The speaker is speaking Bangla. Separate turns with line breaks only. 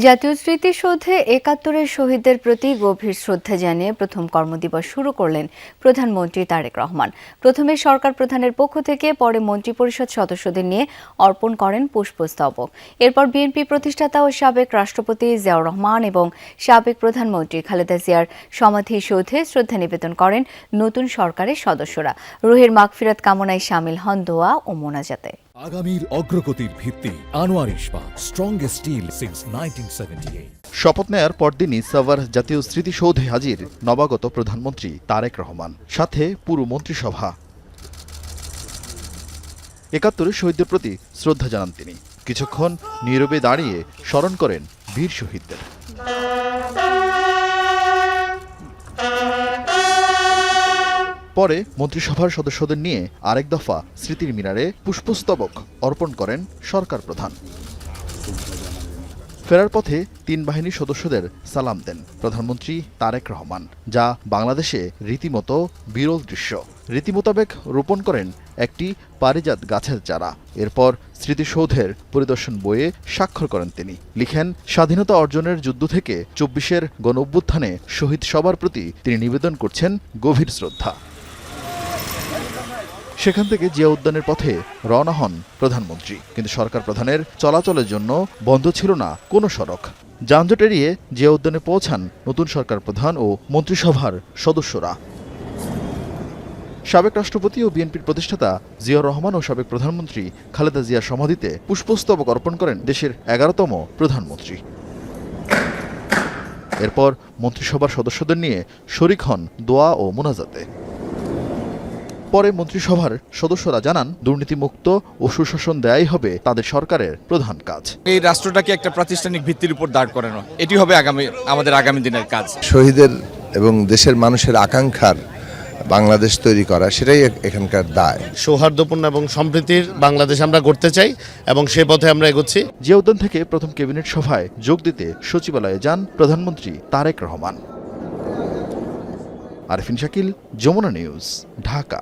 জাতীয় স্মৃতিসৌধে ৭১-এর শহীদদের প্রতি গভীর শ্রদ্ধা জানিয়ে প্রথম কর্মদিবস শুরু করলেন প্রধানমন্ত্রী তারেক রহমান। প্রথমে সরকার প্রধানের পক্ষ থেকে, পরে মন্ত্রিপরিষদ সদস্যদের নিয়ে অর্পণ করেন পুষ্পস্তবক। এরপর বিএনপি প্রতিষ্ঠাতা ও সাবেক রাষ্ট্রপতি জিয়াউর রহমান এবং সাবেক প্রধানমন্ত্রী খালেদা জিয়ার সমাধিসৌধে শ্রদ্ধা নিবেদন করেন নতুন সরকারের সদস্যরা। রুহের মাগফিরাত কামনায় শামিল হন দোয়া ও মোনাজাতে।
আগামীর অগ্রগতির ভিত্তি আনোয়ার ইস্পাত, স্ট্রংগেস্ট স্টিল সিন্স 1978।
শপথ নেয়ার পরদিনই সাভার জাতীয় স্মৃতিসৌধে হাজির নবাগত প্রধানমন্ত্রী তারেক রহমান, সাথে পুরো মন্ত্রিসভা। ৭১-এর শহীদদের প্রতি শ্রদ্ধা জানান তিনি। কিছুক্ষণ নীরবে দাঁড়িয়ে স্মরণ করেন বীর শহীদদের। পরে মন্ত্রিসভার সদস্যদের নিয়ে আরেক দফা স্মৃতির মিনারে পুষ্পস্তবক অর্পণ করেন সরকার প্রধান। ফেরার পথে তিন বাহিনীর সদস্যদের সালাম দেন প্রধানমন্ত্রী তারেক রহমান, যা বাংলাদেশে রীতিমতো বিরল দৃশ্য। রীতি মোতাবেক রোপণ করেন একটি পারিজাত গাছের চারা। এরপর স্মৃতিসৌধের পরিদর্শন বইয়ে স্বাক্ষর করেন তিনি। লিখেন, স্বাধীনতা অর্জনের যুদ্ধ থেকে ২৪-এর গণঅভ্যুত্থানে শহীদ সবার প্রতি তিনি নিবেদন করছেন গভীর শ্রদ্ধা। সেখান থেকে জিয়া উদ্যানের পথে রওনা হন প্রধানমন্ত্রী, কিন্তু সরকার প্রধানের চলাচলের জন্য বন্ধ ছিল না কোনো সড়ক। যানজট এড়িয়ে জিয়া উদ্যানে পৌঁছান নতুন সরকার প্রধান ও মন্ত্রিসভার সদস্যরা। সাবেক রাষ্ট্রপতি ও বিএনপির প্রতিষ্ঠাতা জিয়াউর রহমান ও সাবেক প্রধানমন্ত্রী খালেদা জিয়ার সমাধিতে পুষ্পস্তবক অর্পণ করেন দেশের ১১তম প্রধানমন্ত্রী। এরপর মন্ত্রিসভার সদস্যদের নিয়ে শরিক হন দোয়া ও মোনাজাতে। পরে মন্ত্রিসভার সদস্যরা জানান, দুর্নীতিমুক্ত ও সুশাসন দেয়াই হবে তাদের সরকারের প্রধান কাজ।
এই রাষ্ট্রটাকে একটা প্রাতিষ্ঠানিক ভিত্তির উপর দাঁড় করানো, এটি হবে আমাদের আগামী দিনের কাজ।
শহীদের এবং দেশের মানুষের আকাঙ্ক্ষার বাংলাদেশ তৈরি করা, সেটাই এখানকার দায়।
সৌহার্দ্যপূর্ণ এবং সম্প্রীতির বাংলাদেশ আমরা গড়তে চাই এবং সে পথে আমরা এগোচ্ছি।
জিয়া উদ্যান থেকে প্রথম ক্যাবিনেট সভায় যোগ দিতে সচিবালয়ে যান প্রধানমন্ত্রী তারেক রহমান। আরফিন শাকিল, যমুনা নিউজ, ঢাকা।